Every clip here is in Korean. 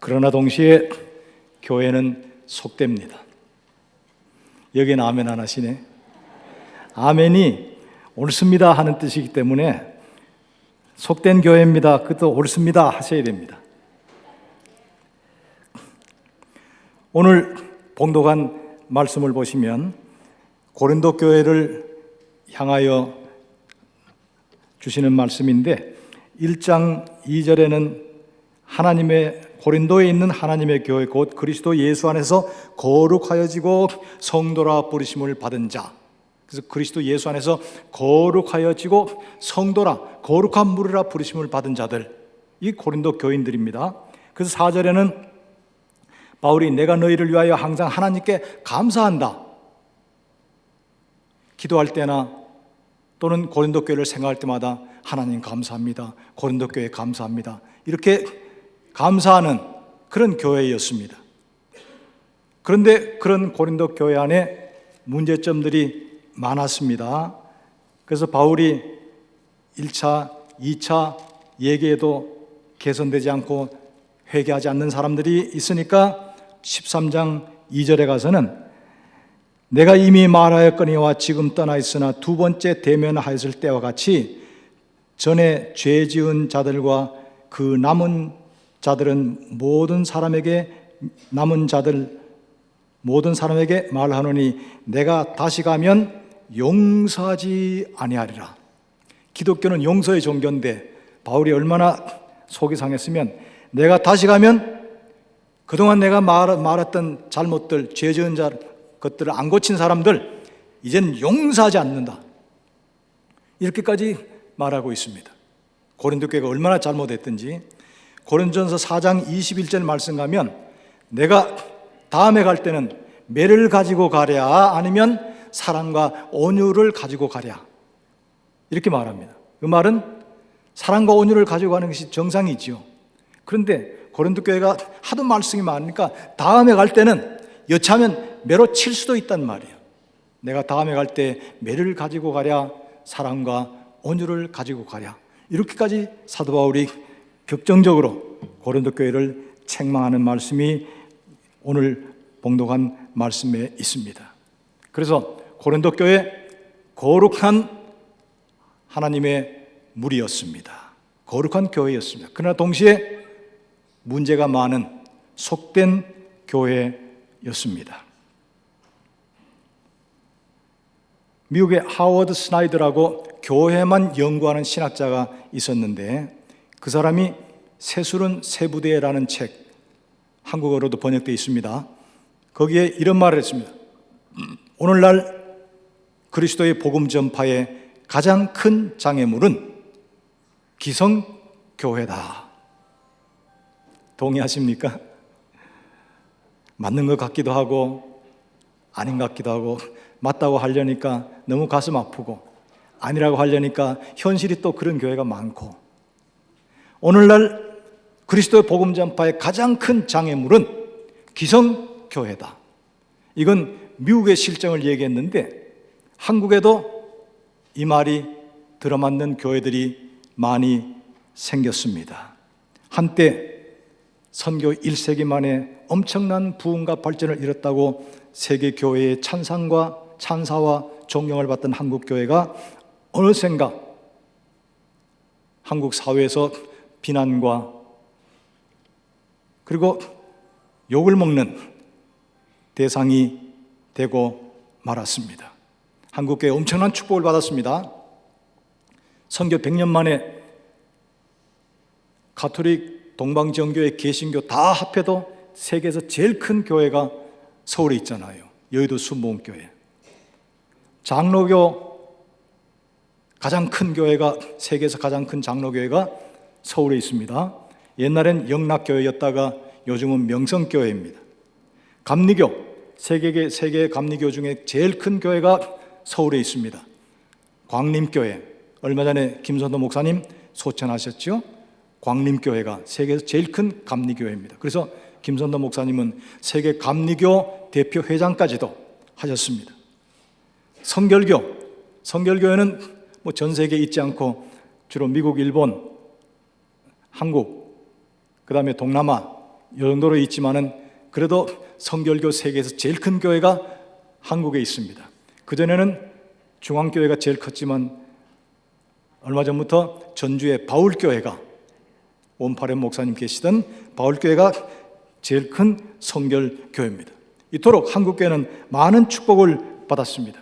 그러나 동시에 교회는 속됩니다. 여기는 아멘 안 하시네. 아멘이 옳습니다 하는 뜻이기 때문에 속된 교회입니다, 그것도 옳습니다 하셔야 됩니다. 오늘 봉독한 말씀을 보시면 고린도 교회를 향하여 주시는 말씀인데 1장 2절에는 하나님의 고린도에 있는 하나님의 교회 곧 그리스도 예수 안에서 거룩하여지고 성도라 부르심을 받은 자, 그래서 그리스도 예수 안에서 거룩하여지고 성도라 거룩한 무리라 부르심을 받은 자들, 이 고린도 교인들입니다. 그래서 4절에는 바울이 내가 너희를 위하여 항상 하나님께 감사한다, 기도할 때나 또는 고린도 교회를 생각할 때마다 하나님 감사합니다, 고린도 교회 감사합니다, 이렇게 감사하는 그런 교회였습니다. 그런데 그런 고린도 교회 안에 문제점들이 많았습니다. 그래서 바울이 1차, 2차 얘기에도 개선되지 않고 회개하지 않는 사람들이 있으니까 13장 2절에 가서는 내가 이미 말하였거니와 지금 떠나 있으나 두 번째 대면하였을 때와 같이 전에 죄 지은 자들과 그 남은 자들은 모든 사람에게 말하노니 내가 다시 가면 용서하지 아니하리라. 기독교는 용서의 종교인데 바울이 얼마나 속이 상했으면 내가 다시 가면 그동안 내가 말했던 잘못들, 죄 지은 것들을 안 고친 사람들 이젠 용서하지 않는다, 이렇게까지 말하고 있습니다. 고린도 교회가 얼마나 잘못했든지. 고린도전서 4장 21절 말씀 가면 내가 다음에 갈 때는 매를 가지고 가랴 아니면 사랑과 온유를 가지고 가랴, 이렇게 말합니다. 그 말은 사랑과 온유를 가지고 가는 것이 정상이지요. 그런데 고린도 교회가 하도 말씀이 많으니까 다음에 갈 때는 여차하면 매로 칠 수도 있단 말이에요. 내가 다음에 갈 때 매를 가지고 가랴, 사랑과 온유를 가지고 가랴, 이렇게까지 사도 바울이 격정적으로 고린도 교회를 책망하는 말씀이 오늘 봉독한 말씀에 있습니다. 그래서 고린도 교회 거룩한 하나님의 무리였습니다. 거룩한 교회였습니다. 그러나 동시에 문제가 많은 속된 교회였습니다. 미국의 하워드 스나이더라고 교회만 연구하는 신학자가 있었는데 그 사람이 세술은 세부대라는 책, 한국어로도 번역되어 있습니다. 거기에 이런 말을 했습니다. 오늘날 그리스도의 복음 전파의 가장 큰 장애물은 기성교회다. 동의하십니까? 맞는 것 같기도 하고 아닌 것 같기도 하고, 맞다고 하려니까 너무 가슴 아프고 아니라고 하려니까 현실이 또 그런 교회가 많고, 오늘날 그리스도의 복음 전파의 가장 큰 장애물은 기성교회다. 이건 미국의 실정을 얘기했는데 한국에도 이 말이 들어맞는 교회들이 많이 생겼습니다. 한때 선교 1세기 만에 엄청난 부흥과 발전을 이뤘다고 세계 교회의 찬사와 존경을 받던 한국 교회가 어느샌가 한국 사회에서 비난과 그리고 욕을 먹는 대상이 되고 말았습니다. 한국 교회 엄청난 축복을 받았습니다. 선교 100년 만에 가톨릭, 동방정교회, 개신교 다 합해도 세계에서 제일 큰 교회가 서울에 있잖아요. 여의도 순복음교회. 장로교 가장 큰 교회가, 세계에서 가장 큰 장로교회가 서울에 있습니다. 옛날엔 영락교회였다가 요즘은 명성교회입니다. 감리교, 세계의 감리교 중에 제일 큰 교회가 서울에 있습니다. 광림교회, 얼마 전에 김선도 목사님 소천하셨죠? 광림교회가 세계에서 제일 큰 감리교회입니다. 그래서 김선도 목사님은 세계 감리교 대표 회장까지도 하셨습니다. 성결교회는 뭐 전 세계에 있지 않고 주로 미국, 일본, 한국, 그 다음에 동남아 이 정도로 있지만은 그래도 성결교 세계에서 제일 큰 교회가 한국에 있습니다. 그전에는 중앙교회가 제일 컸지만 얼마 전부터 전주의 바울교회가 원파련 목사님 계시던 바울교회가 제일 큰 성결교회입니다. 이토록 한국교회는 많은 축복을 받았습니다.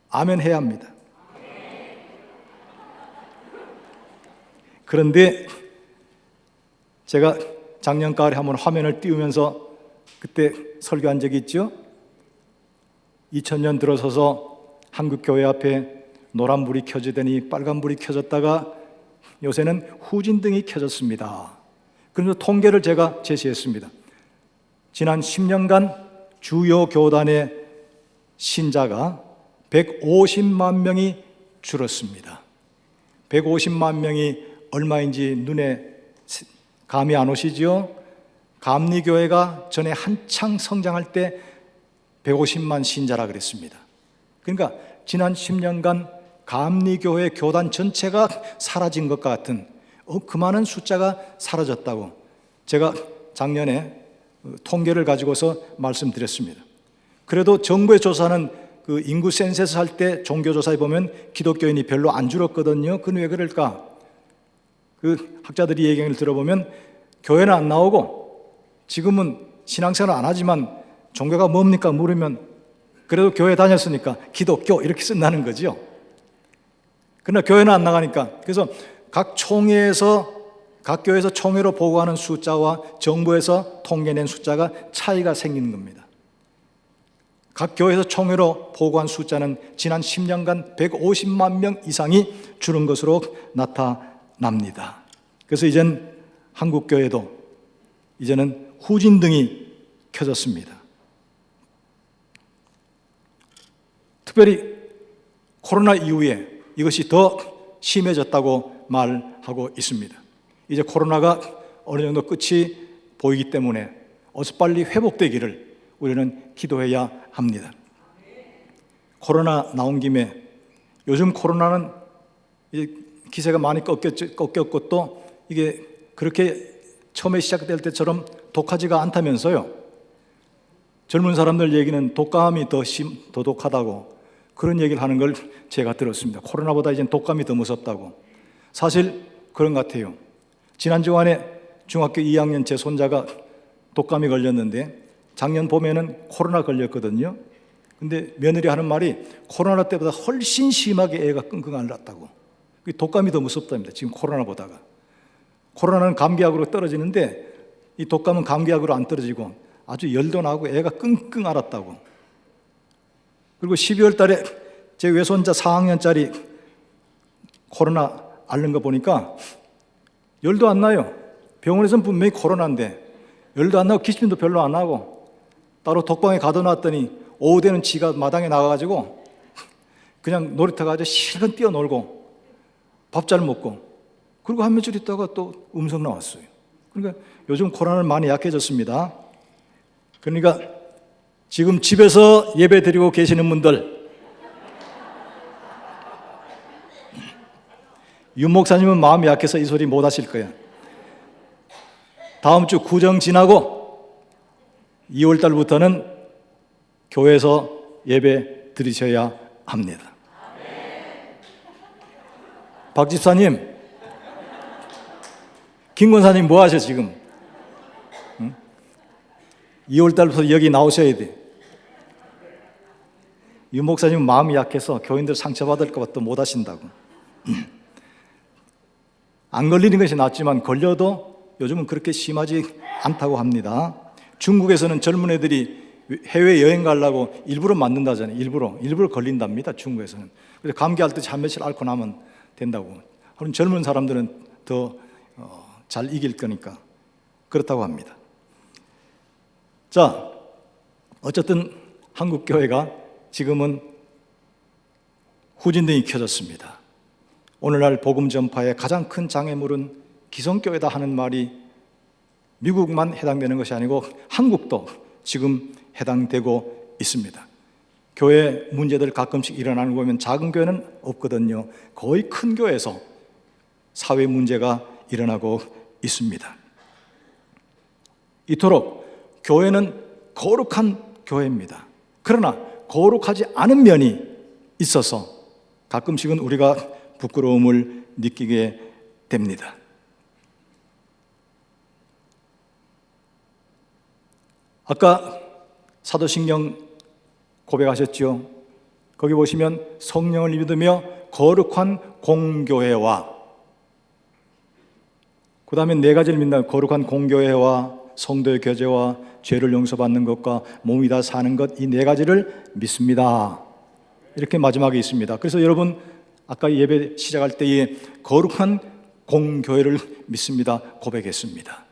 아멘 해야 합니다. 그런데 제가 작년 가을에 한번 화면을 띄우면서 그때 설교한 적이 있죠. 2000년 들어서서 한국교회 앞에 노란불이 켜지더니 빨간불이 켜졌다가 요새는 후진등이 켜졌습니다. 그래서 통계를 제가 제시했습니다. 지난 10년간 주요 교단의 신자가 150만 명이 줄었습니다. 150만 명이 얼마인지 눈에 감이 안 오시죠? 감리교회가 전에 한창 성장할 때 150만 신자라 그랬습니다. 그러니까 지난 10년간 감리교회 교단 전체가 사라진 것과 같은 그 많은 숫자가 사라졌다고 제가 작년에 통계를 가지고서 말씀드렸습니다. 그래도 정부의 조사는 그 인구 센서스 할 때 종교조사에 보면 기독교인이 별로 안 줄었거든요. 그건 왜 그럴까? 그 학자들이 얘기를 들어보면 교회는 안 나오고 지금은 신앙생활 안 하지만 종교가 뭡니까 물으면 그래도 교회 다녔으니까 기독교 이렇게 쓴다는 거죠. 그러나 교회는 안 나가니까 그래서 각 교회에서 총회로 보고하는 숫자와 정부에서 통계낸 숫자가 차이가 생기는 겁니다. 각 교회에서 총회로 보고한 숫자는 지난 10년간 150만 명 이상이 줄은 것으로 나타납니다. 그래서 이젠 한국교회도 이제는 후진등이 켜졌습니다. 특별히 코로나 이후에 이것이 더 심해졌다고 말하고 있습니다. 이제 코로나가 어느 정도 끝이 보이기 때문에 어서 빨리 회복되기를 우리는 기도해야 합니다. 코로나 나온 김에 요즘 코로나는 기세가 많이 꺾였고 또 이게 그렇게 처음에 시작될 때처럼 독하지가 않다면서요. 젊은 사람들 얘기는 독감이 더 독하다고 그런 얘기를 하는 걸 제가 들었습니다. 코로나보다 이젠 독감이 더 무섭다고. 사실 그런 것 같아요. 지난 주간에 중학교 2학년 제 손자가 독감이 걸렸는데 작년 봄에는 코로나 걸렸거든요. 근데 며느리 하는 말이 코로나 때보다 훨씬 심하게 애가 끙끙 앓았다고. 독감이 더 무섭답니다. 지금 코로나보다가. 코로나는 감기약으로 떨어지는데 이 독감은 감기약으로 안 떨어지고 아주 열도 나고 애가 끙끙 앓았다고. 그리고 12월 달에 제 외손자 4학년짜리 코로나 앓는 거 보니까 열도 안 나요. 병원에서는 분명히 코로나인데 열도 안 나고 기침도 별로 안 하고 따로 독방에 가둬놨더니 오후 되는 지가 마당에 나가가지고 그냥 놀이터 가서 실컷 뛰어놀고 밥 잘 먹고 그리고 한 며칠 있다가 또 음성 나왔어요. 그러니까 요즘 코로나는 많이 약해졌습니다. 그러니까 지금 집에서 예배 드리고 계시는 분들 윤 목사님은 마음이 약해서 이 소리 못 하실 거예요. 다음 주 구정 지나고 2월 달부터는 교회에서 예배 드리셔야 합니다. 박 집사님, 김 권사님 뭐 하셔 지금? 2월 달부터 여기 나오셔야 돼. 윤 목사님은 마음이 약해서 교인들 상처받을 것 같아 못 하신다고. 안 걸리는 것이 낫지만 걸려도 요즘은 그렇게 심하지 않다고 합니다. 중국에서는 젊은 애들이 해외여행 가려고 일부러 맞는다잖아요. 일부러 걸린답니다. 중국에서는. 그래서 감기 앓듯이 한 며칠 앓고 나면 된다고. 그럼 젊은 사람들은 더 잘 이길 거니까 그렇다고 합니다. 자, 어쨌든 한국교회가 지금은 후진등이 켜졌습니다. 오늘날 복음 전파의 가장 큰 장애물은 기성교회다 하는 말이 미국만 해당되는 것이 아니고 한국도 지금 해당되고 있습니다. 교회 문제들 가끔씩 일어나는 거 보면 작은 교회는 없거든요. 거의 큰 교회에서 사회 문제가 일어나고 있습니다. 이토록 교회는 거룩한 교회입니다. 그러나 거룩하지 않은 면이 있어서 가끔씩은 우리가 부끄러움을 느끼게 됩니다. 아까 사도신경 고백하셨죠? 거기 보시면 성령을 믿으며 거룩한 공교회와, 그 다음에 네 가지를 믿는다. 거룩한 공교회와 성도의 교제와 죄를 용서받는 것과 몸이 다 사는 것, 이 네 가지를 믿습니다. 이렇게 마지막에 있습니다. 그래서 여러분 아까 예배 시작할 때에 거룩한 공교회를 믿습니다 고백했습니다.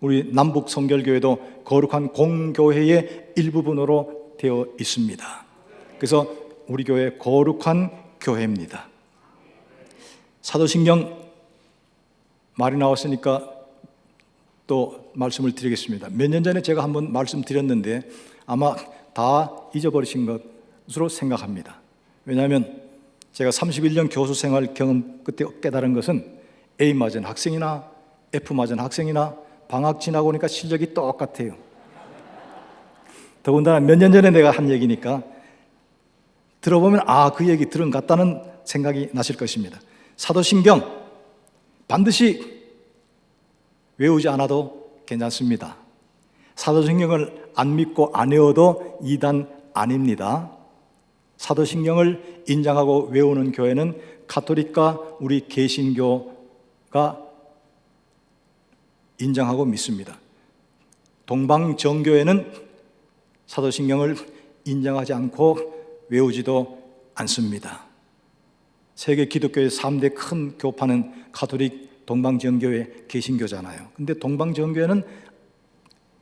우리 남북 성결교회도 거룩한 공교회의 일부분으로 되어 있습니다. 그래서 우리 교회 거룩한 교회입니다. 사도신경 말이 나왔으니까 또 말씀을 드리겠습니다. 몇 년 전에 제가 한번 말씀드렸는데 아마 다 잊어버리신 것으로 생각합니다. 왜냐하면 제가 31년 교수 생활 경험 그때 깨달은 것은 A 맞은 학생이나 F 맞은 학생이나 방학 지나고 오니까 실력이 똑같아요. 더군다나 몇 년 전에 내가 한 얘기니까 들어보면 그 얘기 들은 것 같다는 생각이 나실 것입니다. 사도신경 반드시 외우지 않아도 괜찮습니다. 사도신경을 안 믿고 안 외워도 이단 아닙니다. 사도신경을 인정하고 외우는 교회는 가톨릭과 우리 개신교가 인정하고 믿습니다. 동방정교회는 사도신경을 인정하지 않고 외우지도 않습니다. 세계 기독교의 3대 큰 교파는 가톨릭, 동방정교회, 개신교잖아요. 근데 동방정교회는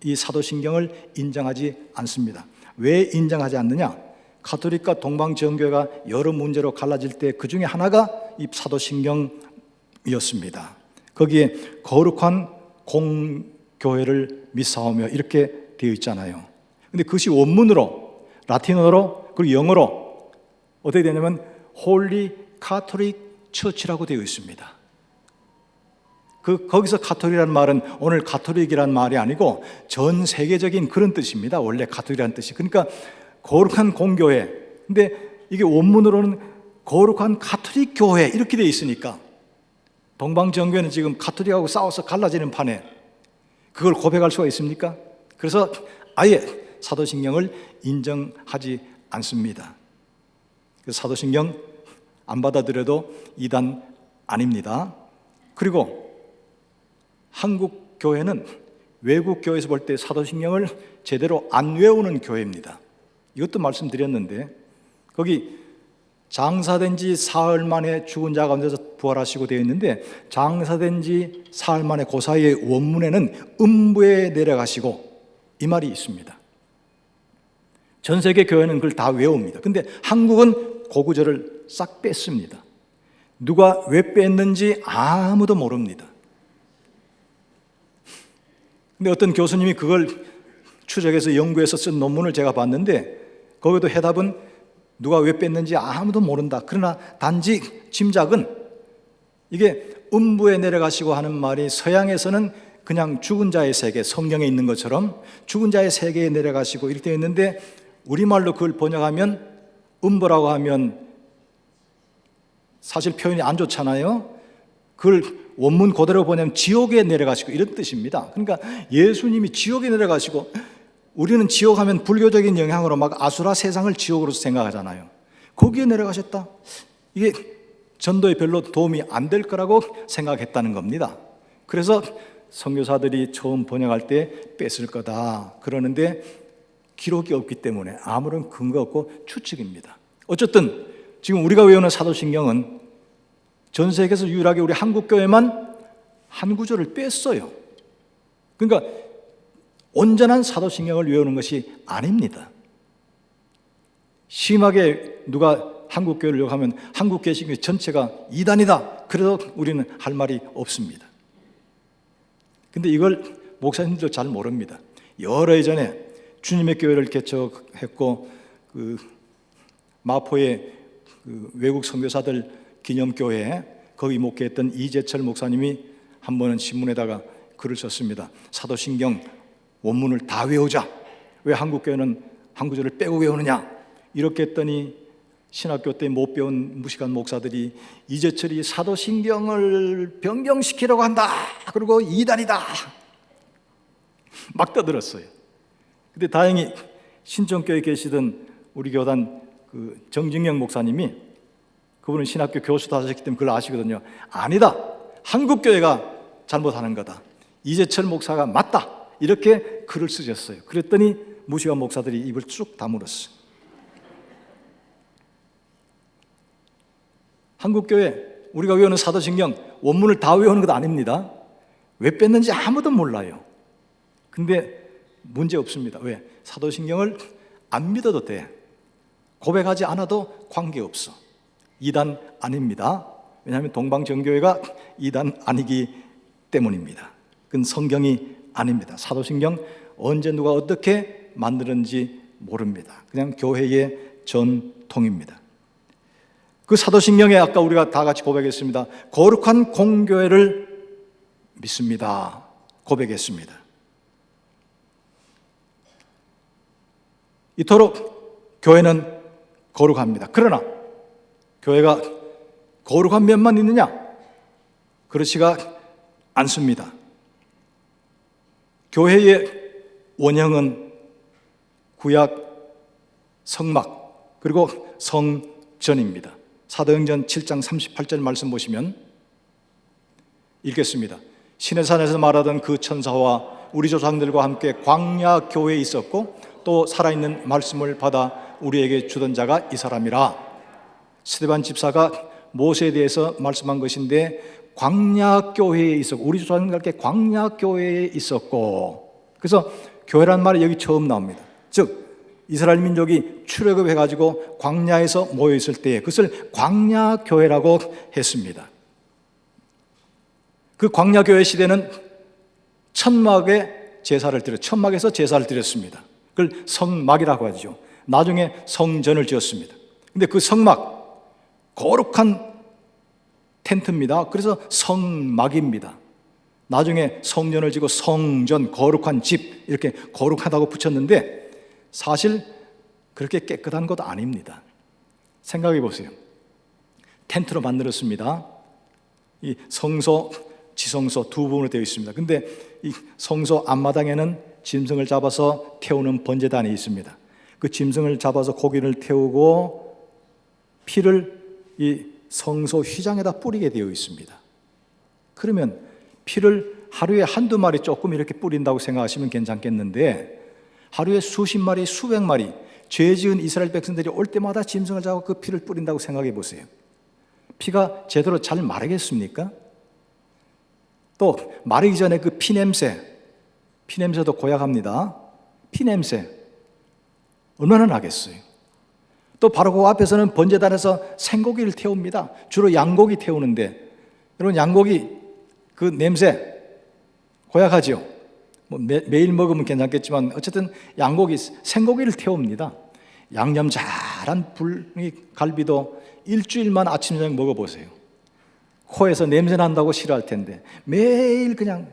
이 사도신경을 인정하지 않습니다. 왜 인정하지 않느냐? 가톨릭과 동방정교회가 여러 문제로 갈라질 때 그 중에 하나가 이 사도신경이었습니다. 거기에 거룩한 공교회를 믿사오며 이렇게 되어 있잖아요. 근데 그것이 원문으로 라틴어로 그리고 영어로 어떻게 되냐면 홀리 카톨릭 처치라고 되어 있습니다. 거기서 가톨릭이라는 말은 오늘 가톨릭이라는 말이 아니고 전 세계적인 그런 뜻입니다. 원래 가톨릭이라는 뜻이. 그러니까 거룩한 공교회. 근데 이게 원문으로는 거룩한 가톨릭 교회 이렇게 되어 있으니까 동방정교회는 지금 가톨릭하고 싸워서 갈라지는 판에 그걸 고백할 수가 있습니까? 그래서 아예 사도신경을 인정하지 않습니다. 사도신경 안 받아들여도 이단 아닙니다. 그리고 한국 교회는 외국 교회에서 볼 때 사도신경을 제대로 안 외우는 교회입니다. 이것도 말씀드렸는데 거기 장사된 지 사흘 만에 죽은 자 가운데서 부활하시고 되어 있는데 장사된 지 사흘 만에 그 사이의 원문에는 음부에 내려가시고 이 말이 있습니다. 전 세계 교회는 그걸 다 외웁니다. 근데 한국은 그 구절을 싹 뺐습니다. 누가 왜 뺐는지 아무도 모릅니다. 근데 어떤 교수님이 그걸 추적해서 연구해서 쓴 논문을 제가 봤는데 거기도 해답은 누가 왜 뺐는지 아무도 모른다. 그러나 단지 짐작은 이게 음부에 내려가시고 하는 말이 서양에서는 그냥 죽은 자의 세계, 성경에 있는 것처럼 죽은 자의 세계에 내려가시고 이렇게 되어 있는데 우리말로 그걸 번역하면 음부라고 하면 사실 표현이 안 좋잖아요. 그걸 원문 그대로 보내면 지옥에 내려가시고 이런 뜻입니다. 그러니까 예수님이 지옥에 내려가시고 우리는 지옥 하면 불교적인 영향으로 막 아수라 세상을 지옥으로 생각하잖아요. 거기에 내려가셨다. 이게 전도에 별로 도움이 안 될 거라고 생각했다는 겁니다. 그래서 선교사들이 처음 번역할 때 뺐을 거다 그러는데 기록이 없기 때문에 아무런 근거 없고 추측입니다. 어쨌든 지금 우리가 외우는 사도신경은 전 세계에서 유일하게 우리 한국교회만 한 구절을 뺐어요. 그러니까 온전한 사도신경을 외우는 것이 아닙니다. 심하게 누가 한국교회를 욕하면 한국개신교 전체가 이단이다. 그래도 우리는 할 말이 없습니다. 근데 이걸 목사님들도 잘 모릅니다. 여러 해 전에 주님의 교회를 개척했고 마포의 외국 선교사들 기념교회 거기 목회했던 이재철 목사님이 한 번은 신문에다가 글을 썼습니다. 사도신경 원문을 다 외우자. 왜 한국교회는 한 구절을 빼고 외우느냐? 이렇게 했더니 신학교 때 못 배운 무식한 목사들이 이재철이 사도신경을 변경시키려고 한다. 그리고 이단이다. 막 떠들었어요. 근데 다행히 신천교회에 계시던 우리 교단 그 정진영 목사님이, 그분은 신학교 교수도 하셨기 때문에 그걸 아시거든요. 아니다. 한국교회가 잘못하는 거다. 이재철 목사가 맞다. 이렇게 글을 쓰셨어요. 그랬더니 무식한 목사들이 입을 쭉 다물었어요. 한국교회 우리가 외우는 사도신경 원문을 다 외우는 것 아닙니다. 왜 뺐는지 아무도 몰라요. 근데 문제 없습니다. 왜? 사도신경을 안 믿어도 돼. 고백하지 않아도 관계없어. 이단 아닙니다. 왜냐하면 동방정교회가 이단 아니기 때문입니다. 그건 성경이 아닙니다. 사도신경 언제 누가 어떻게 만들었는지 모릅니다. 그냥 교회의 전통입니다. 그 사도신경에 아까 우리가 다 같이 고백했습니다. 거룩한 공교회를 믿습니다. 고백했습니다. 이토록 교회는 거룩합니다. 그러나 교회가 거룩한 면만 있느냐? 그렇지가 않습니다. 교회의 원형은 구약 성막 그리고 성전입니다. 사도행전 7장 38절 말씀 보시면 읽겠습니다. 시내산에서 말하던 그 천사와 우리 조상들과 함께 광야 교회에 있었고 또 살아있는 말씀을 받아 우리에게 주던 자가 이 사람이라. 스데반 집사가 모세에 대해서 말씀한 것인데 광야 교회에 있었고 우리 조상들과 함께 광야 교회에 있었고, 그래서 교회란 말이 여기 처음 나옵니다. 즉 이스라엘 민족이 출애굽해가지고 광야에서 모여있을 때에 그것을 광야교회라고 했습니다. 그 광야교회 시대는 천막에 제사를 드렸, 천막에서 제사를 드렸습니다. 그걸 성막이라고 하죠. 나중에 성전을 지었습니다. 근데 그 성막, 거룩한 텐트입니다. 그래서 성막입니다. 나중에 성전을 지고 성전, 거룩한 집, 이렇게 거룩하다고 붙였는데 사실 그렇게 깨끗한 것도 아닙니다. 생각해 보세요. 텐트로 만들었습니다. 이 성소, 지성소 두 부분으로 되어 있습니다. 근데 이 성소 앞마당에는 짐승을 잡아서 태우는 번제단이 있습니다. 그 짐승을 잡아서 고기를 태우고 피를 이 성소 휘장에다 뿌리게 되어 있습니다. 그러면 피를 하루에 한두 마리 조금 이렇게 뿌린다고 생각하시면 괜찮겠는데 하루에 수십 마리, 수백 마리 죄 지은 이스라엘 백성들이 올 때마다 짐승을 잡고 그 피를 뿌린다고 생각해 보세요. 피가 제대로 잘 마르겠습니까? 또 마르기 전에 그 피냄새도 고약합니다. 피냄새 얼마나 나겠어요. 또 바로 그 앞에서는 번제단에서 생고기를 태웁니다. 주로 양고기 태우는데 여러분 양고기 그 냄새 고약하죠. 뭐 매일 먹으면 괜찮겠지만 어쨌든 양고기, 생고기를 태웁니다. 양념 잘한 불갈비도 일주일만 아침 저녁 먹어보세요. 코에서 냄새 난다고 싫어할 텐데 매일 그냥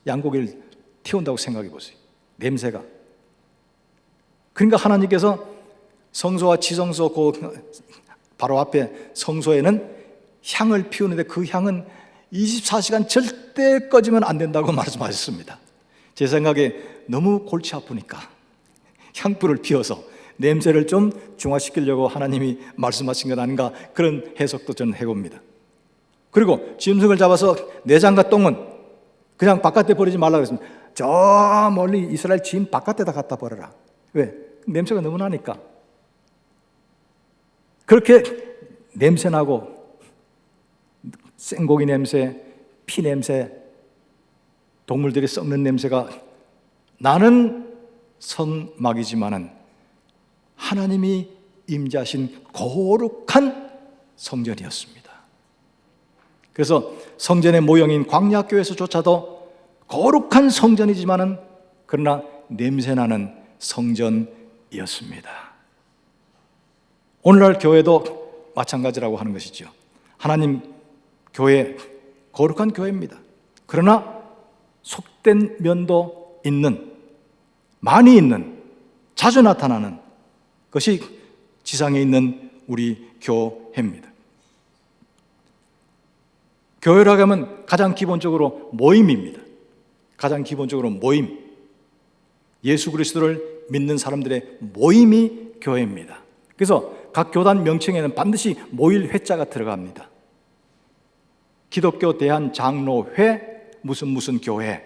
양고기를 태운다고 생각해 보세요. 냄새가. 그러니까 하나님께서 성소와 지성소 그 바로 앞에 성소에는 향을 피우는데 그 향은 24시간 절대 꺼지면 안 된다고 말씀하셨습니다. 제 생각에 너무 골치 아프니까 향불을 피워서 냄새를 좀 중화시키려고 하나님이 말씀하신 것 아닌가, 그런 해석도 저는 해봅니다. 그리고 짐승을 잡아서 내장과 똥은 그냥 바깥에 버리지 말라고 했습니다. 저 멀리 이스라엘 짐 바깥에다 갖다 버려라. 왜? 냄새가 너무 나니까. 그렇게 냄새나고 생고기 냄새, 피 냄새, 동물들이 썩는 냄새가 나는 성막이지만은 하나님이 임재하신 거룩한 성전이었습니다. 그래서 성전의 모형인 광야교회에서조차도 거룩한 성전이지만은 그러나 냄새나는 성전이었습니다. 오늘날 교회도 마찬가지라고 하는 것이죠. 하나님 교회, 거룩한 교회입니다. 그러나 속된 면도 있는, 많이 있는, 자주 나타나는 것이 지상에 있는 우리 교회입니다. 교회라고 하면 가장 기본적으로 모임입니다. 가장 기본적으로 모임. 예수 그리스도를 믿는 사람들의 모임이 교회입니다. 그래서 각 교단 명칭에는 반드시 모일 회자가 들어갑니다. 기독교 대한장로회 무슨 교회,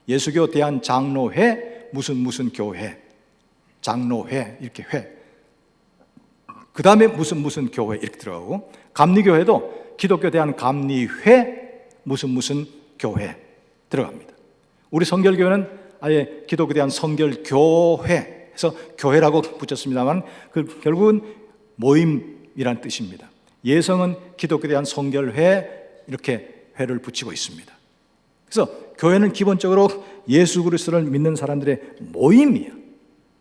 예수교 대한장로회 무슨 교회, 장로회 이렇게 회, 그 다음에 무슨 교회 이렇게 들어가고, 감리교회도 기독교 대한감리회 무슨 교회 들어갑니다. 우리 성결교회는 아예 기독교 대한성결교회 해서 교회라고 붙였습니다만 결국은 모임이란 뜻입니다. 예성은 기독교 대한성결회 이렇게 회를 붙이고 있습니다. 그래서 교회는 기본적으로 예수 그리스도를 믿는 사람들의 모임이에요.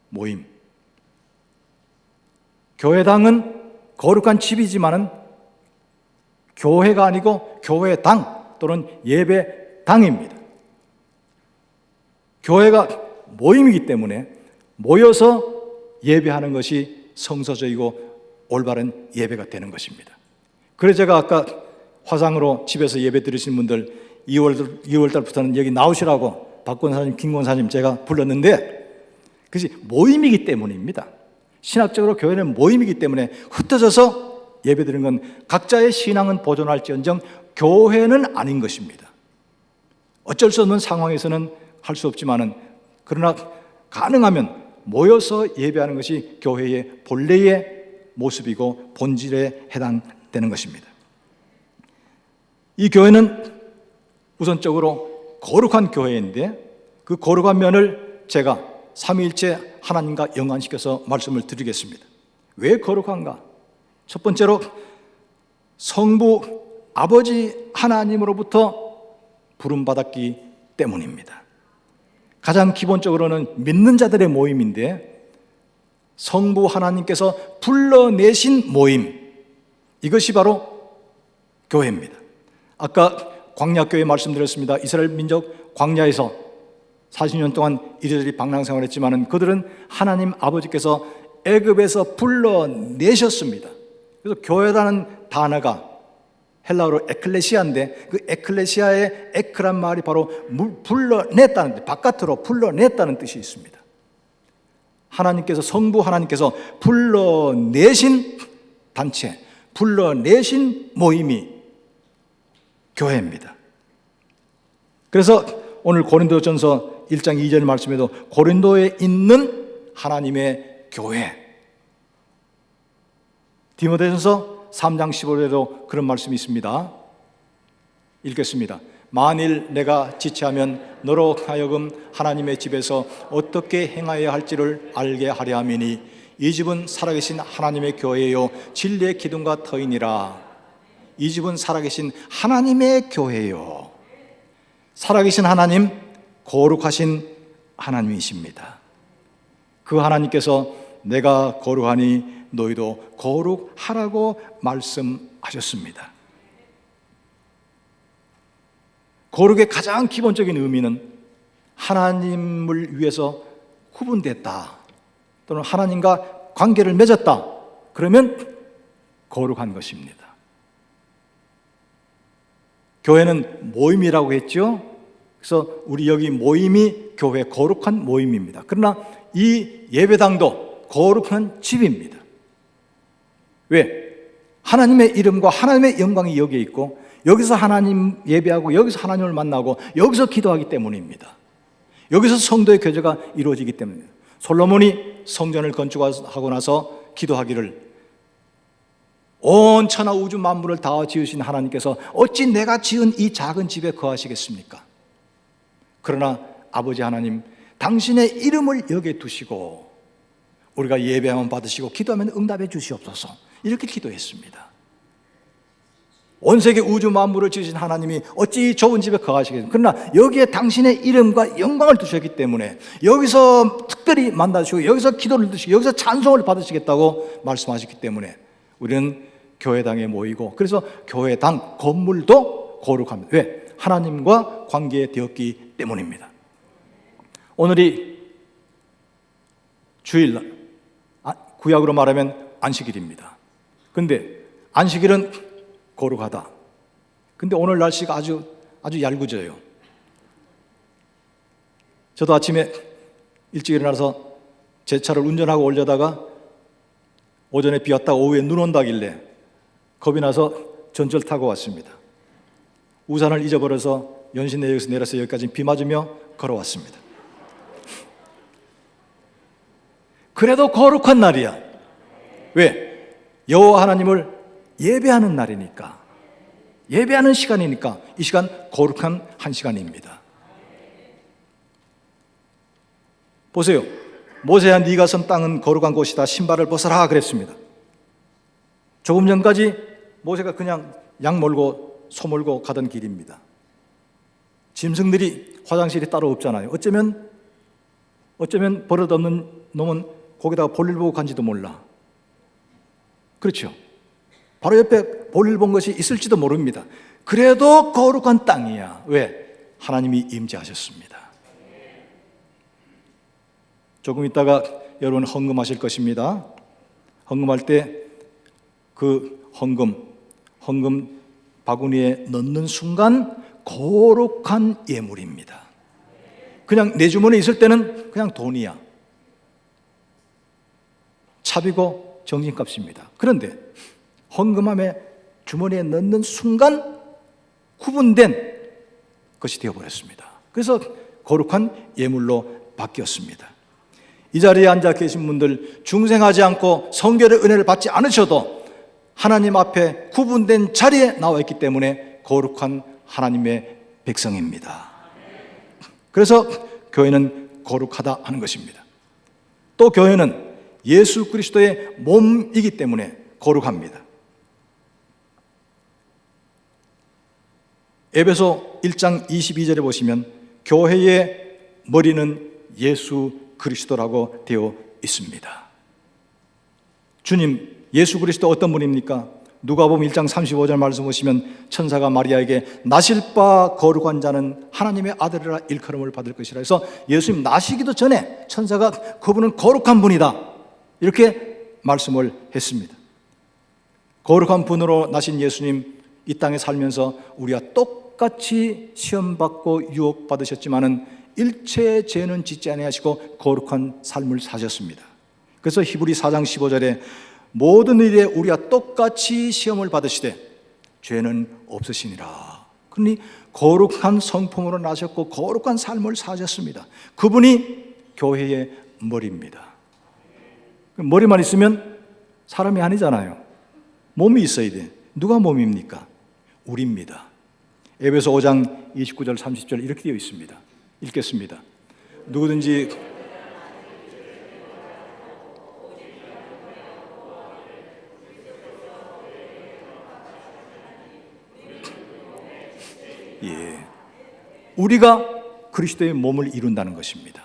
모임. 교회당은 거룩한 집이지만은 교회가 아니고 교회당 또는 예배당입니다. 교회가 모임이기 때문에 모여서 예배하는 것이 성서적이고 올바른 예배가 되는 것입니다. 그래서 제가 아까 화상으로 집에서 예배 드리신 분들 2월달부터는 여기 나오시라고 박권 사님, 김권 사님 제가 불렀는데 그것이 모임이기 때문입니다. 신학적으로 교회는 모임이기 때문에 흩어져서 예배 드리는 건 각자의 신앙은 보존할지언정 교회는 아닌 것입니다. 어쩔 수 없는 상황에서는 할 수 없지만은 그러나 가능하면 모여서 예배하는 것이 교회의 본래의 모습이고 본질에 해당되는 것입니다. 이 교회는 우선적으로 거룩한 교회인데 그 거룩한 면을 제가 삼위일체 하나님과 연관시켜서 말씀을 드리겠습니다. 왜 거룩한가? 첫 번째로 성부 아버지 하나님으로부터 부름받았기 때문입니다. 가장 기본적으로는 믿는 자들의 모임인데 성부 하나님께서 불러내신 모임, 이것이 바로 교회입니다. 아까 광야교회 말씀드렸습니다. 이스라엘 민족 광야에서 40년 동안 이리저리 방랑생활했지만 그들은 하나님 아버지께서 애굽에서 불러내셨습니다. 그래서 교회라는 단어가 헬라어로 에클레시아인데 그 에클레시아의 에크란 말이 바로 불러냈다는, 바깥으로 불러냈다는 뜻이 있습니다. 하나님께서, 성부 하나님께서 불러내신 단체, 불러내신 모임이 교회입니다. 그래서 오늘 고린도전서 1장 2절 말씀에도 고린도에 있는 하나님의 교회, 디모데전서 3장 15절에도 그런 말씀이 있습니다. 읽겠습니다. 만일 내가 지체하면 너로 하여금 하나님의 집에서 어떻게 행하여야 할지를 알게 하려 함이니 이 집은 살아계신 하나님의 교회요 진리의 기둥과 터이니라. 이 집은 살아계신 하나님의 교회요. 살아계신 하나님, 거룩하신 하나님이십니다. 그 하나님께서 내가 거룩하니 너희도 거룩하라고 말씀하셨습니다. 거룩의 가장 기본적인 의미는 하나님을 위해서 구분됐다 또는 하나님과 관계를 맺었다, 그러면 거룩한 것입니다. 교회는 모임이라고 했죠. 그래서 우리 여기 모임이 교회 거룩한 모임입니다. 그러나 이 예배당도 거룩한 집입니다. 왜? 하나님의 이름과 하나님의 영광이 여기에 있고 여기서 하나님 예배하고 여기서 하나님을 만나고 여기서 기도하기 때문입니다. 여기서 성도의 교제가 이루어지기 때문입니다. 솔로몬이 성전을 건축하고 나서 기도하기를 온 천하 우주 만물을 다 지으신 하나님께서 어찌 내가 지은 이 작은 집에 거하시겠습니까? 그러나 아버지 하나님, 당신의 이름을 여기에 두시고 우리가 예배하면 받으시고 기도하면 응답해 주시옵소서, 이렇게 기도했습니다. 온 세계 우주 만물을 지으신 하나님이 어찌 좁은 집에 거하시겠습니까? 그러나 여기에 당신의 이름과 영광을 두셨기 때문에 여기서 특별히 만나주시고 여기서 기도를 드시고 여기서 찬송을 받으시겠다고 말씀하셨기 때문에 우리는 교회당에 모이고, 그래서 교회당 건물도 거룩합니다. 왜? 하나님과 관계되었기 때문입니다. 오늘이 주일날, 구약으로 말하면 안식일입니다. 근데 안식일은 거룩하다. 근데 오늘 날씨가 아주 얄궂어요. 저도 아침에 일찍 일어나서 제 차를 운전하고 오려다가 오전에 비 왔다가 오후에 눈 온다길래 겁이 나서 전철 타고 왔습니다. 우산을 잊어버려서 연신내역에서 내려서 여기까지 비 맞으며 걸어왔습니다. 그래도 거룩한 날이야. 왜? 여호와 하나님을 예배하는 날이니까, 예배하는 시간이니까 이 시간 거룩한 한 시간입니다. 보세요. 모세야, 네가 선 땅은 거룩한 곳이다. 신발을 벗어라 그랬습니다. 조금 전까지 모세가 그냥 양 몰고 소 몰고 가던 길입니다. 짐승들이 화장실이 따로 없잖아요. 어쩌면 버릇없는 놈은 거기다가 볼일 보고 간지도 몰라. 그렇죠? 바로 옆에 볼일 본 것이 있을지도 모릅니다. 그래도 거룩한 땅이야. 왜? 하나님이 임재하셨습니다. 조금 있다가 여러분 헌금하실 것입니다. 헌금할 때 그 헌금 바구니에 넣는 순간 거룩한 예물입니다. 그냥 내 주머니에 있을 때는 그냥 돈이야. 차비고 정신값입니다. 그런데 헌금함에 주머니에 넣는 순간 구분된 것이 되어버렸습니다. 그래서 거룩한 예물로 바뀌었습니다. 이 자리에 앉아 계신 분들, 중생하지 않고 성결의 은혜를 받지 않으셔도 하나님 앞에 구분된 자리에 나와 있기 때문에 거룩한 하나님의 백성입니다. 그래서 교회는 거룩하다 하는 것입니다. 또 교회는 예수 그리스도의 몸이기 때문에 거룩합니다. 에베소 1장 22절에 보시면 교회의 머리는 예수 그리스도라고 되어 있습니다. 주님, 예수 그리스도 어떤 분입니까? 누가복음 1장 35절 말씀 보시면 천사가 마리아에게 나실 바 거룩한 자는 하나님의 아들이라 일컬음을 받을 것이라 해서 예수님 나시기도 전에 천사가 그분은 거룩한 분이다 이렇게 말씀을 했습니다. 거룩한 분으로 나신 예수님 이 땅에 살면서 우리와 똑같이 시험받고 유혹받으셨지만은 일체의 죄는 짓지 아니하시고 거룩한 삶을 사셨습니다. 그래서 히브리 4장 15절에 모든 일에 우리와 똑같이 시험을 받으시되 죄는 없으시니라. 그러니 거룩한 성품으로 나셨고 거룩한 삶을 사셨습니다. 그분이 교회의 머리입니다. 머리만 있으면 사람이 아니잖아요. 몸이 있어야 돼. 누가 몸입니까? 우리입니다. 에베소 5장 29절 30절 이렇게 되어 있습니다. 읽겠습니다. 누구든지 우리가 그리스도의 몸을 이룬다는 것입니다.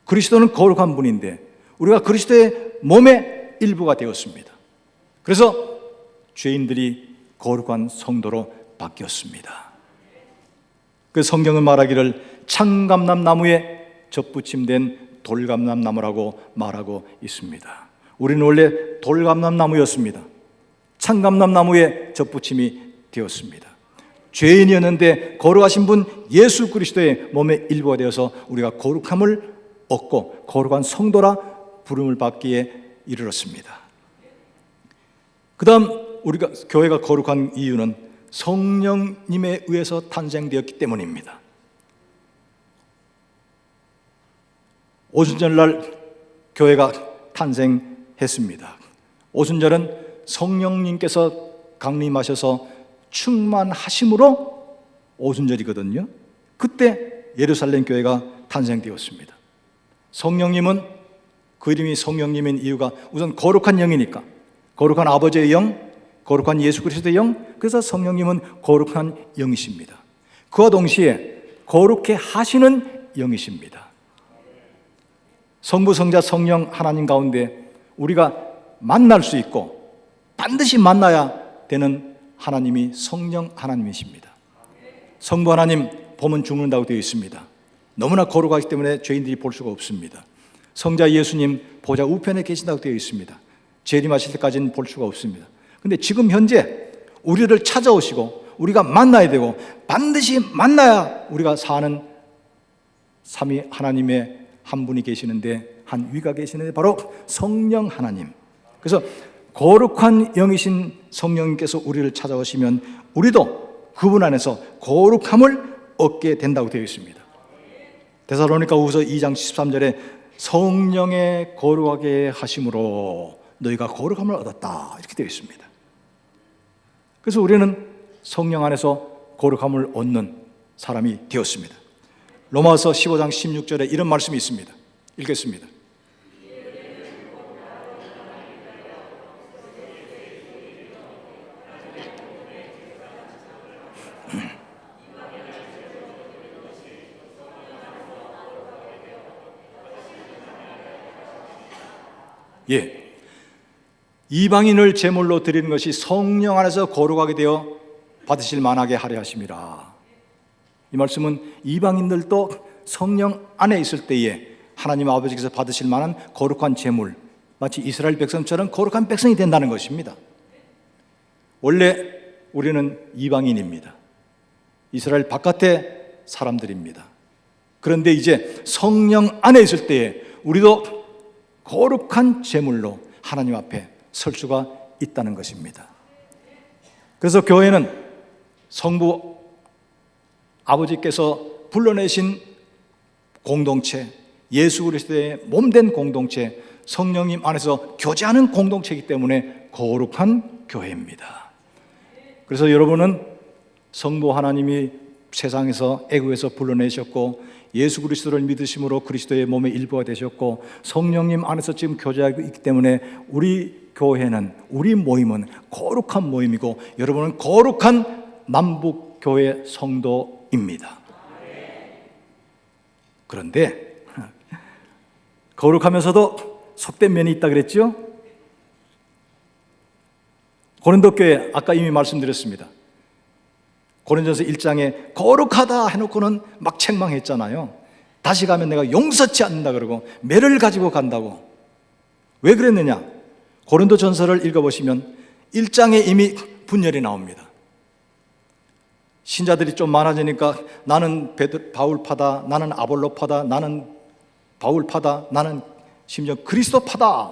그리스도는 거룩한 분인데 우리가 그리스도의 몸의 일부가 되었습니다. 그래서 죄인들이 거룩한 성도로 바뀌었습니다. 그 성경은 말하기를 창감람 나무에 접붙임된 돌감람 나무라고 말하고 있습니다. 우리는 원래 돌감람 나무였습니다. 창감람 나무에 접붙임이 되었습니다. 죄인이었는데 거룩하신 분 예수 그리스도의 몸의 일부가 되어서 우리가 거룩함을 얻고 거룩한 성도라 부름을 받기에 이르렀습니다. 그 다음 우리가 교회가 거룩한 이유는 성령님에 의해서 탄생되었기 때문입니다. 오순절날 교회가 탄생했습니다. 오순절은 성령님께서 강림하셔서 충만하심으로 오순절이거든요. 그때 예루살렘 교회가 탄생되었습니다. 성령님은 그 이름이 성령님인 이유가 우선 거룩한 영이니까 거룩한 아버지의 영, 거룩한 예수 그리스도의 영, 그래서 성령님은 거룩한 영이십니다. 그와 동시에 거룩해 하시는 영이십니다. 성부, 성자, 성령 하나님 가운데 우리가 만날 수 있고 반드시 만나야 되는 하나님이 성령 하나님이십니다. 성부 하나님 보면 죽는다고 되어 있습니다. 너무나 거룩하기 때문에 죄인들이 볼 수가 없습니다. 성자 예수님 보좌 우편에 계신다고 되어 있습니다. 재림하실 때까지는 볼 수가 없습니다. 근데 지금 현재 우리를 찾아오시고 우리가 만나야 되고 반드시 만나야 우리가 사는 삼위 하나님의 한 분이 계시는데, 한 위가 계시는데 바로 성령 하나님. 그래서 거룩한 영이신 성령님께서 우리를 찾아오시면 우리도 그분 안에서 거룩함을 얻게 된다고 되어 있습니다. 데살로니가후서 2장 13절에 성령의 거룩하게 하심으로 너희가 거룩함을 얻었다, 이렇게 되어 있습니다. 그래서 우리는 성령 안에서 거룩함을 얻는 사람이 되었습니다. 로마서 15장 16절에 이런 말씀이 있습니다. 읽겠습니다. 예, 이방인을 제물로 드리는 것이 성령 안에서 거룩하게 되어 받으실 만하게 하려 하심이라. 이 말씀은 이방인들도 성령 안에 있을 때에 하나님 아버지께서 받으실 만한 거룩한 제물, 마치 이스라엘 백성처럼 거룩한 백성이 된다는 것입니다. 원래 우리는 이방인입니다. 이스라엘 바깥의 사람들입니다. 그런데 이제 성령 안에 있을 때에 우리도 거룩한 제물로 하나님 앞에 설 수가 있다는 것입니다. 그래서 교회는 성부 아버지께서 불러내신 공동체, 예수 그리스도의 몸된 공동체, 성령님 안에서 교제하는 공동체이기 때문에 거룩한 교회입니다. 그래서 여러분은 성부 하나님이 세상에서 애굽에서 불러내셨고 예수 그리스도를 믿으심으로 그리스도의 몸의 일부가 되셨고 성령님 안에서 지금 교제하고 있기 때문에 우리 교회는, 우리 모임은 거룩한 모임이고 여러분은 거룩한 남북교회 성도입니다. 그런데 거룩하면서도 속된 면이 있다 그랬죠? 고린도 교회 아까 이미 말씀드렸습니다. 고린도전서 1장에 거룩하다 해놓고는 막 책망했잖아요. 다시 가면 내가 용서치 않는다 그러고 매를 가지고 간다고. 왜 그랬느냐? 고린도전서를 읽어보시면 1장에 이미 분열이 나옵니다. 신자들이 좀 많아지니까 나는 바울파다, 나는 아볼로파다, 나는 바울파다, 나는 심지어 그리스도파다.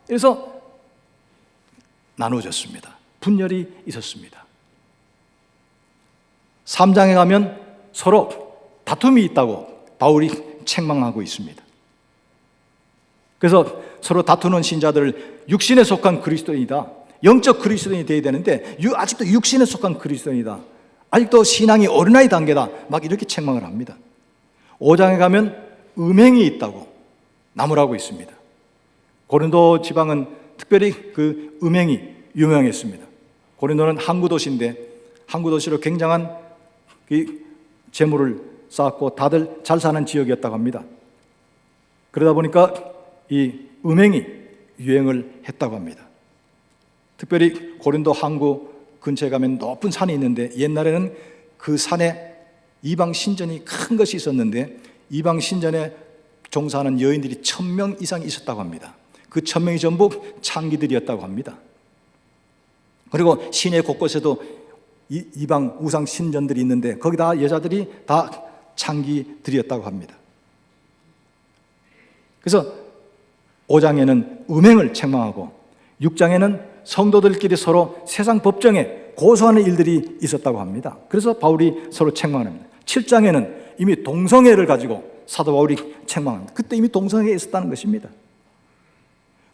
그래서 나누어졌습니다. 분열이 있었습니다. 3장에 가면 서로 다툼이 있다고 바울이 책망하고 있습니다. 그래서 서로 다투는 신자들, 육신에 속한 그리스도인이다, 영적 그리스도인이 되어야 되는데 아직도 육신에 속한 그리스도인이다, 아직도 신앙이 어린아이 단계다, 막 이렇게 책망을 합니다. 5장에 가면 음행이 있다고 나무라고 있습니다. 고린도 지방은 특별히 그 음행이 유명했습니다. 고린도는 항구 도시인데 항구 도시로 굉장한 재물을 쌓았고 다들 잘 사는 지역이었다고 합니다. 그러다 보니까 이 음행이 유행을 했다고 합니다. 특별히 고린도 항구 근처에 가면 높은 산이 있는데 옛날에는 그 산에 이방 신전이 큰 것이 있었는데 이방 신전에 종사하는 여인들이 1000명 이상 있었다고 합니다. 그 1000명이 전부 창기들이었다고 합니다. 그리고 시내 곳곳에도 이방 우상 신전들이 있는데 거기 다 여자들이 다 창기들이었다고 합니다. 그래서 5장에는 음행을 책망하고 6장에는 성도들끼리 서로 세상 법정에 고소하는 일들이 있었다고 합니다. 그래서 바울이 서로 책망합니다. 7장에는 이미 동성애를 가지고 사도 바울이 책망합니다. 그때 이미 동성애가 있었다는 것입니다.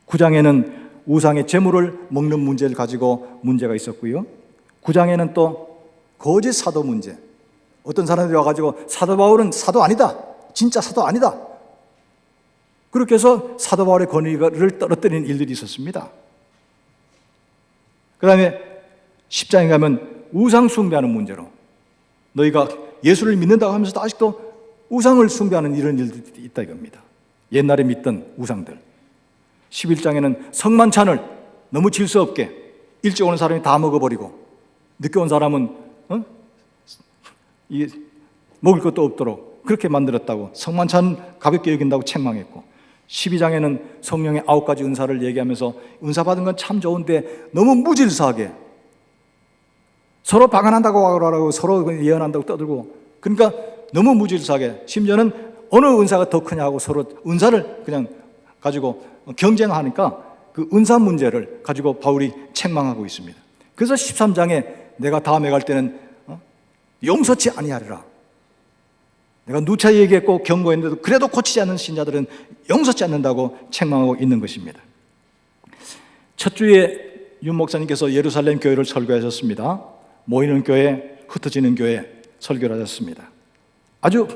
9장에는 우상의 재물을 먹는 문제를 가지고 문제가 있었고요. 9장에는 또 거짓 사도 문제, 어떤 사람들이 와가지고 사도 바울은 사도 아니다, 진짜 사도 아니다, 그렇게 해서 사도 바울의 권위를 떨어뜨리는 일들이 있었습니다. 그 다음에 10장에 가면 우상 숭배하는 문제로 너희가 예수를 믿는다고 하면서도 아직도 우상을 숭배하는 이런 일들이 있다 이겁니다. 옛날에 믿던 우상들. 11장에는 성만찬을 너무 질서 없게 일찍 오는 사람이 다 먹어버리고 늦게 온 사람은 이 먹을 것도 없도록 그렇게 만들었다고, 성만찬 가볍게 여긴다고 책망했고, 12장에는 성령의 9가지 은사를 얘기하면서 은사 받은 건 참 좋은데 너무 무질서하게 서로 방한한다고 하고 서로 예언한다고 떠들고, 그러니까 너무 무질서하게, 심지어는 어느 은사가 더 크냐 하고 서로 은사를 그냥 가지고 경쟁하니까 그 은사 문제를 가지고 바울이 책망하고 있습니다. 그래서 13장에 내가 다음에 갈 때는 용서치 아니하리라, 내가 누차 얘기했고 경고했는데도 그래도 고치지 않는 신자들은 용서치 않는다고 책망하고 있는 것입니다. 첫 주에 윤 목사님께서 예루살렘 교회를 설교하셨습니다. 모이는 교회, 흩어지는 교회 설교를 하셨습니다. 아주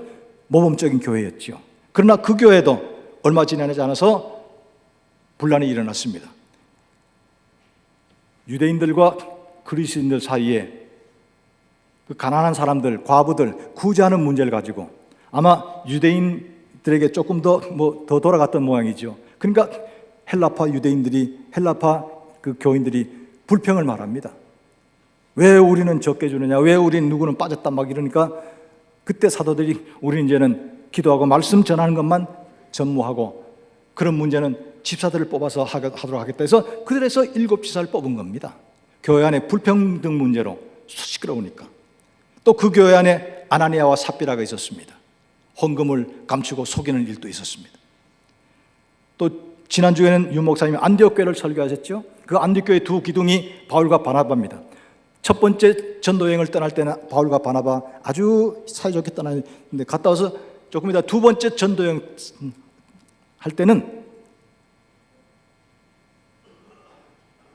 모범적인 교회였죠. 그러나 그 교회도 얼마 지나지 않아서 분란이 일어났습니다. 유대인들과 그리스도인들 사이에 그 가난한 사람들, 과부들 구제하는 문제를 가지고 아마 유대인들에게 조금 더 돌아갔던 모양이죠. 그러니까 헬라파 유대인들이, 헬라파 그 교인들이 불평을 말합니다. 왜 우리는 적게 주느냐, 왜 우리는 누구는 빠졌다 막 이러니까, 그때 사도들이 우리는 이제는 기도하고 말씀 전하는 것만 전무하고 그런 문제는 집사들을 뽑아서 하도록 하겠다 해서 그들에서 7집사를 뽑은 겁니다. 교회 안에 불평등 문제로 시끄러우니까. 또 그 교회 안에 아나니아와 삽비라가 있었습니다. 헌금을 감추고 속이는 일도 있었습니다. 또 지난주에는 윤 목사님이 안디옥 교회를 설교하셨죠. 그 안디옥 교회 두 기둥이 바울과 바나바입니다. 첫 번째 전도 여행을 떠날 때는 바울과 바나바 아주 사이좋게 떠나는데, 갔다 와서 조금 이따 두 번째 전도 여행 할 때는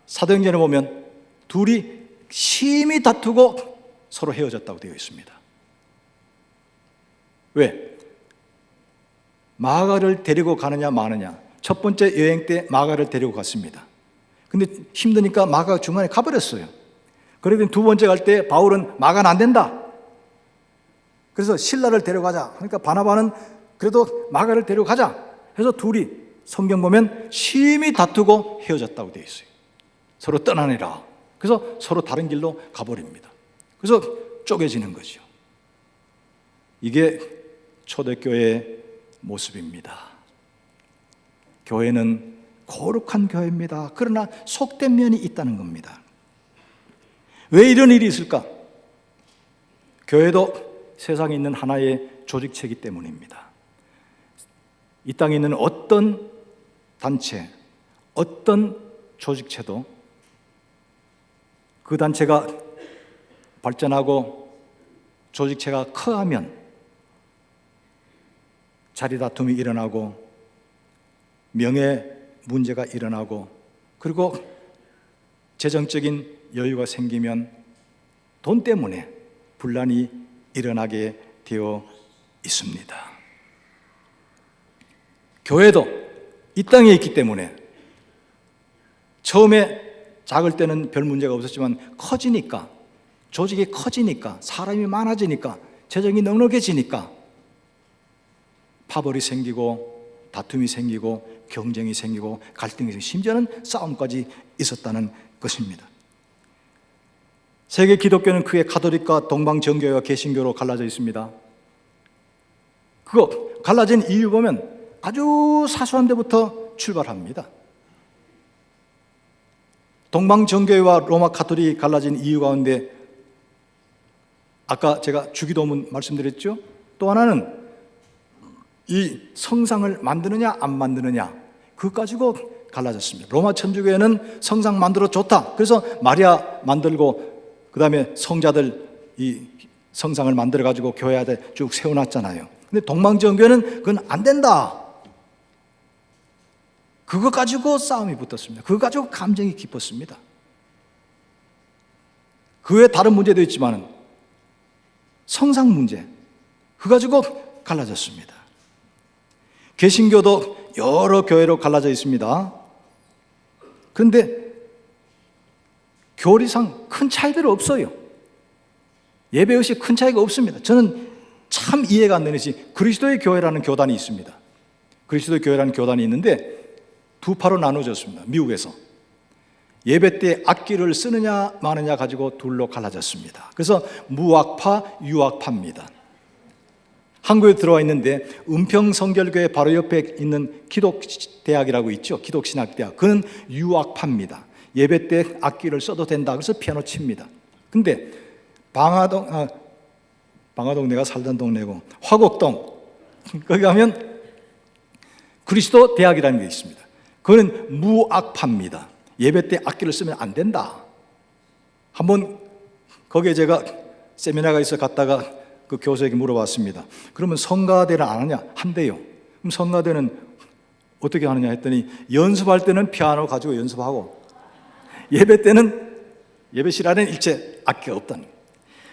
사도행전에 보면 둘이 심히 다투고 서로 헤어졌다고 되어 있습니다. 왜? 마가를 데리고 가느냐 마느냐. 첫 번째 여행 때 마가를 데리고 갔습니다. 근데 힘드니까 마가가 중간에 가버렸어요. 그러더니 두 번째 갈 때 바울은 마가는 안 된다, 그래서 실라를 데려가자. 그러니까 바나바는 그래도 마가를 데려가자 해서 둘이 성경 보면 심히 다투고 헤어졌다고 되어 있어요. 서로 떠나내라. 그래서 서로 다른 길로 가버립니다. 그래서 쪼개지는 거죠. 이게 초대교회의 모습입니다. 교회는 거룩한 교회입니다. 그러나 속된 면이 있다는 겁니다. 왜 이런 일이 있을까? 교회도 세상에 있는 하나의 조직체이기 때문입니다. 이 땅에 있는 어떤 단체, 어떤 조직체도 그 단체가 발전하고 조직체가 커하면 자리다툼이 일어나고 명예 문제가 일어나고, 그리고 재정적인 여유가 생기면 돈 때문에 분란이 일어나게 되어 있습니다. 교회도 이 땅에 있기 때문에 처음에 작을 때는 별 문제가 없었지만 커지니까, 조직이 커지니까, 사람이 많아지니까, 재정이 넉넉해지니까 파벌이 생기고 다툼이 생기고 경쟁이 생기고 갈등이 생기고 심지어는 싸움까지 있었다는 것입니다. 세계 기독교는 크게 가톨릭과 동방정교회와 개신교로 갈라져 있습니다. 그거 갈라진 이유 보면 아주 사소한 데부터 출발합니다. 동방정교회와 로마 가톨릭이 갈라진 이유 가운데 아까 제가 주기도문 말씀드렸죠. 또 하나는 이 성상을 만드느냐 안 만드느냐, 그거 가지고 갈라졌습니다. 로마 천주교회는 성상 만들어 좋다, 그래서 마리아 만들고 그 다음에 성자들 이 성상을 만들어 가지고 교회 안에 쭉 세워놨잖아요. 근데 동방정교회는 그건 안 된다, 그거 가지고 싸움이 붙었습니다. 그거 가지고 감정이 깊었습니다. 그 외에 다른 문제도 있지만 성상 문제, 그거 가지고 갈라졌습니다. 개신교도 여러 교회로 갈라져 있습니다. 그런데 교리상 큰 차이들은 없어요. 예배의식 큰 차이가 없습니다. 저는 참 이해가 안 되는 것이 그리스도의 교회라는 교단이 있습니다. 그리스도의 교회라는 교단이 있는데 두 파로 나눠졌습니다. 미국에서. 예배 때 악기를 쓰느냐 마느냐 가지고 둘로 갈라졌습니다. 그래서 무악파, 유악파입니다. 한국에 들어와 있는데 은평성결교회 바로 옆에 있는 기독대학이라고 있죠. 기독신학대학. 그는 유악파입니다. 예배 때 악기를 써도 된다. 그래서 피아노 칩니다. 근데 방화동 내가 살던 동네고 화곡동 거기 가면 그리스도 대학이라는 게 있습니다. 그는 무악파입니다. 예배 때 악기를 쓰면 안 된다. 한번 거기에 제가 세미나가 있어 갔다가 그 교수에게 물어봤습니다. 그러면 성가대를 안 하냐? 한대요. 그럼 성가대는 어떻게 하느냐 했더니 연습할 때는 피아노 가지고 연습하고 예배 때는 예배실 안에는 일체 악기가 없다는 거예요.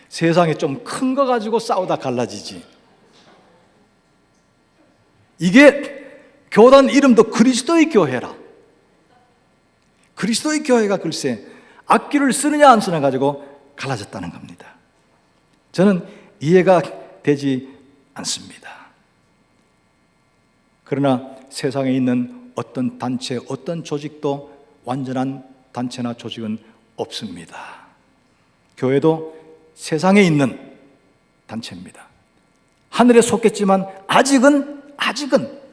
세상에 좀 큰 거 가지고 싸우다 갈라지지. 이게 교단 이름도 그리스도의 교회라. 그리스도의 교회가 글쎄 악기를 쓰느냐 안 쓰느냐 가지고 갈라졌다는 겁니다. 저는 이해가 되지 않습니다. 그러나 세상에 있는 어떤 단체, 어떤 조직도 완전한 단체나 조직은 없습니다. 교회도 세상에 있는 단체입니다. 하늘에 속했지만 아직은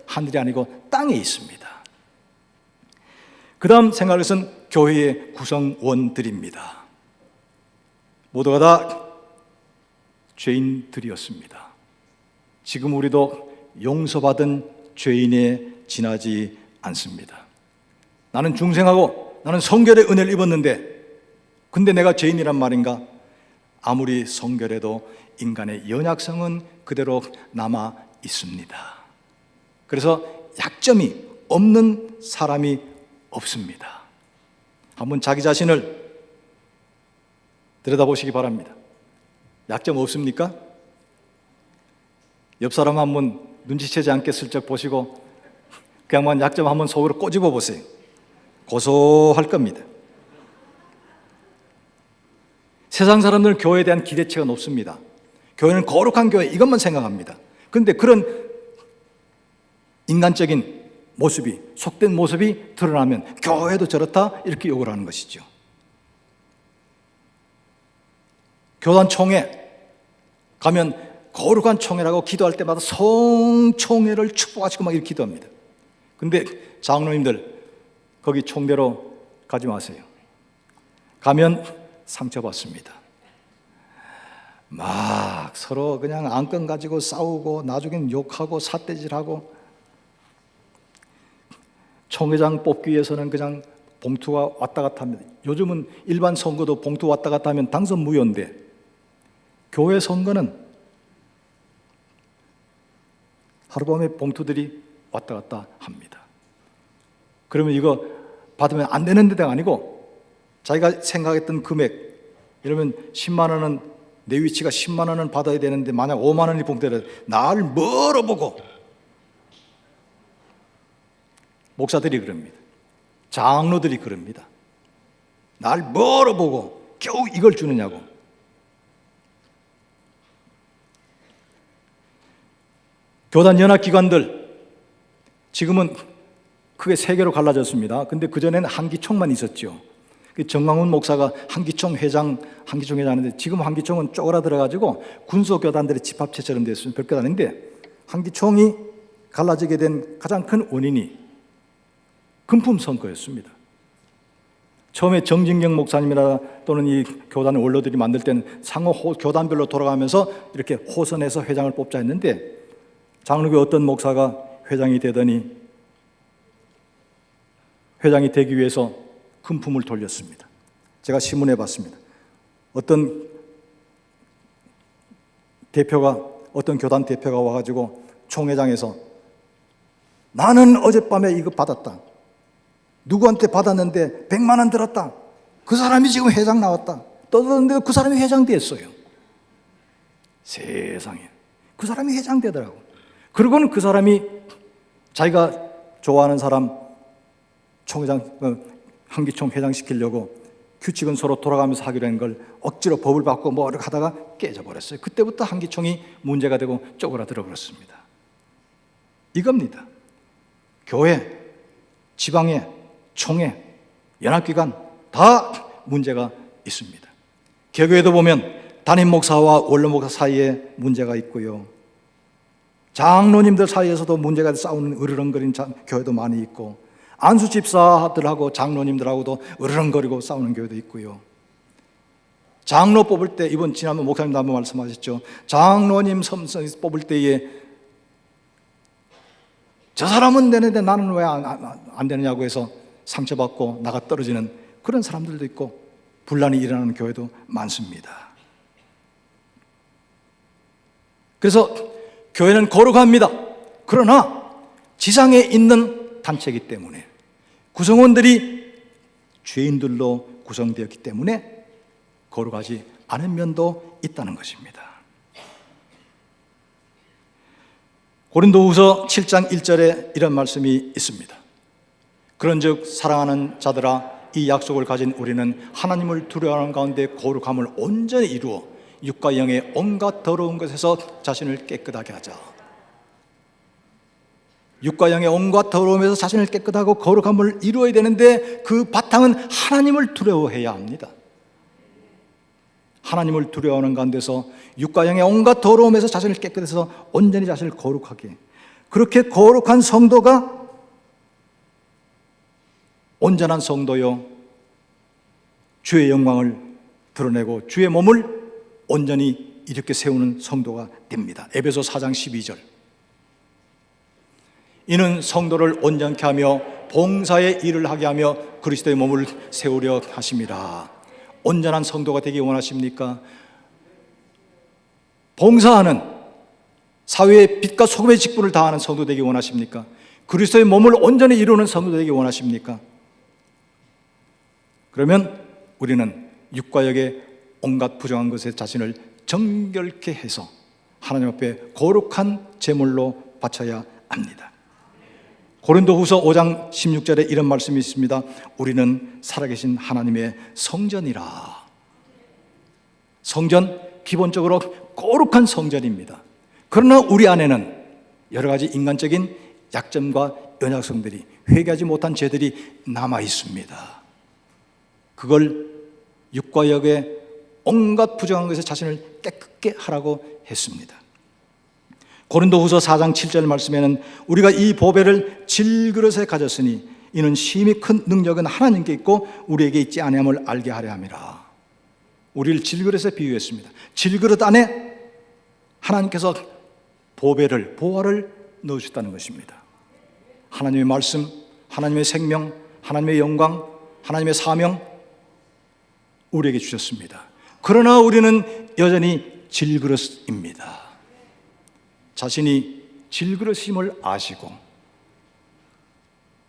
하늘이 아니고 땅에 있습니다. 그 다음 생각할 것은 교회의 구성원들입니다. 모두가 다 죄인들이었습니다. 지금 우리도 용서받은 죄인에 지나지 않습니다. 나는 중생하고 나는 성결의 은혜를 입었는데 근데 내가 죄인이란 말인가? 아무리 성결해도 인간의 연약성은 그대로 남아 있습니다. 그래서 약점이 없는 사람이 없습니다. 한번 자기 자신을 들여다보시기 바랍니다. 약점 없습니까? 옆 사람 한번 눈치채지 않게 슬쩍 보시고 그 양반 약점 한번 속으로 꼬집어 보세요. 고소할 겁니다. 세상 사람들은 교회에 대한 기대치가 높습니다. 교회는 거룩한 교회 이것만 생각합니다. 그런데 그런 인간적인 모습이, 속된 모습이 드러나면 교회도 저렇다 이렇게 욕을 하는 것이죠. 교단 총회 가면 거룩한 총회라고 기도할 때마다 성총회를 축복하시고 막 이렇게 기도합니다. 근데 장로님들 거기 총대로 가지 마세요. 가면 상처받습니다. 막 서로 그냥 안건 가지고 싸우고 나중엔 욕하고 삿대질하고 총회장 뽑기 위해서는 그냥 봉투가 왔다 갔다 합니다. 요즘은 일반 선거도 봉투 왔다 갔다 하면 당선 무효인데 교회 선거는 하룻밤에 봉투들이 왔다 갔다 합니다. 그러면 이거 받으면 안 되는 데가 아니고 자기가 생각했던 금액 이러면 10만 원은 내 위치가 10만 원은 받아야 되는데 만약 5만 원이 봉투라 날 멀어보고 목사들이 그럽니다. 장로들이 그럽니다. 날 멀어보고 겨우 이걸 주느냐고. 교단 연합기관들 지금은 크게 세 개로 갈라졌습니다. 근데 그전에는 한기총만 있었죠. 정광훈 목사가 한기총 회장 하는데 지금 한기총은 쪼그라들어가지고 군소교단들의 집합체처럼 됐으면 별것 아닌데 한기총이 갈라지게 된 가장 큰 원인이 금품 선거였습니다. 처음에 정진경 목사님이나 또는 이 교단의 원로들이 만들 때는 상호 교단별로 돌아가면서 이렇게 호선해서 회장을 뽑자 했는데 장로교 어떤 목사가 회장이 되더니 회장이 되기 위해서 금품을 돌렸습니다. 제가 신문에 봤습니다. 어떤 교단 대표가 와가지고 총회장에서 나는 어젯밤에 이거 받았다. 누구한테 받았는데 100만 원 들었다. 그 사람이 지금 회장 나왔다. 떠드는데 그 사람이 회장 됐어요. 세상에. 그 사람이 회장 되더라고. 그리고는 그 사람이 자기가 좋아하는 사람 한기총 회장 시키려고 규칙은 서로 돌아가면서 하기로 한 걸 억지로 법을 바꾸고 뭐 이렇게 하다가 깨져버렸어요. 그때부터 한기총이 문제가 되고 쪼그라들어 버렸습니다. 이겁니다. 교회, 지방회, 총회, 연합기관 다 문제가 있습니다. 개교에도 보면 담임 목사와 원로 목사 사이에 문제가 있고요. 장로님들 사이에서도 문제가 싸우는 으르렁거리는 교회도 많이 있고, 안수 집사들하고 장로님들하고도 으르렁거리고 싸우는 교회도 있고요. 장로 뽑을 때, 이번 지난번 목사님도 한번 말씀하셨죠. 장로님 뽑을 때에 저 사람은 되는데 나는 왜 안 되느냐고 해서 상처받고 나가 떨어지는 그런 사람들도 있고, 분란이 일어나는 교회도 많습니다. 그래서 교회는 거룩합니다. 그러나 지상에 있는 단체이기 때문에, 구성원들이 죄인들로 구성되었기 때문에 거룩하지 않은 면도 있다는 것입니다. 고린도후서 7장 1절에 이런 말씀이 있습니다. 그런즉 사랑하는 자들아, 이 약속을 가진 우리는 하나님을 두려워하는 가운데 거룩함을 온전히 이루어 육과 영의 온갖 더러운 것에서 자신을 깨끗하게 하자. 육과 영의 온갖 더러움에서 자신을 깨끗하고 거룩함을 이루어야 되는데, 그 바탕은 하나님을 두려워해야 합니다. 하나님을 두려워하는 가운데서 육과 영의 온갖 더러움에서 자신을 깨끗해서 온전히 자신을 거룩하게, 그렇게 거룩한 성도가 온전한 성도요, 주의 영광을 드러내고 주의 몸을 온전히 이렇게 세우는 성도가 됩니다. 에베소 4장 12절. 이는 성도를 온전케 하며 봉사의 일을 하게 하며 그리스도의 몸을 세우려 하심이라. 온전한 성도가 되기 원하십니까? 봉사하는, 사회의 빛과 소금의 직분을 다하는 성도 되기 원하십니까? 그리스도의 몸을 온전히 이루는 성도 되기 원하십니까? 그러면 우리는 육과 영의 온갖 부정한 것에 자신을 정결케 해서 하나님 앞에 거룩한 제물로 바쳐야 합니다. 고린도후서 5장 16절에 이런 말씀이 있습니다. 우리는 살아계신 하나님의 성전이라. 성전, 기본적으로 거룩한 성전입니다. 그러나 우리 안에는 여러 가지 인간적인 약점과 연약성들이, 회개하지 못한 죄들이 남아 있습니다. 그걸 육과 영의 온갖 부정한 것에 자신을 깨끗게 하라고 했습니다. 고린도후서 4장 7절 말씀에는 우리가 이 보배를 질그릇에 가졌으니 이는 심히 큰 능력은 하나님께 있고 우리에게 있지 아니함을 알게 하려 함이라. 우리를 질그릇에 비유했습니다. 질그릇 안에 하나님께서 보배를, 보화를 넣으셨다는 것입니다. 하나님의 말씀, 하나님의 생명, 하나님의 영광, 하나님의 사명 우리에게 주셨습니다. 그러나 우리는 여전히 질그릇입니다. 자신이 질그릇임을 아시고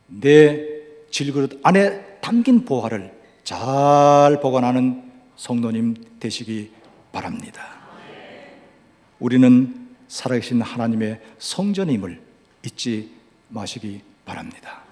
내 질그릇 안에 담긴 보화를 잘 보관하는 성도님 되시기 바랍니다. 우리는 살아계신 하나님의 성전임을 잊지 마시기 바랍니다.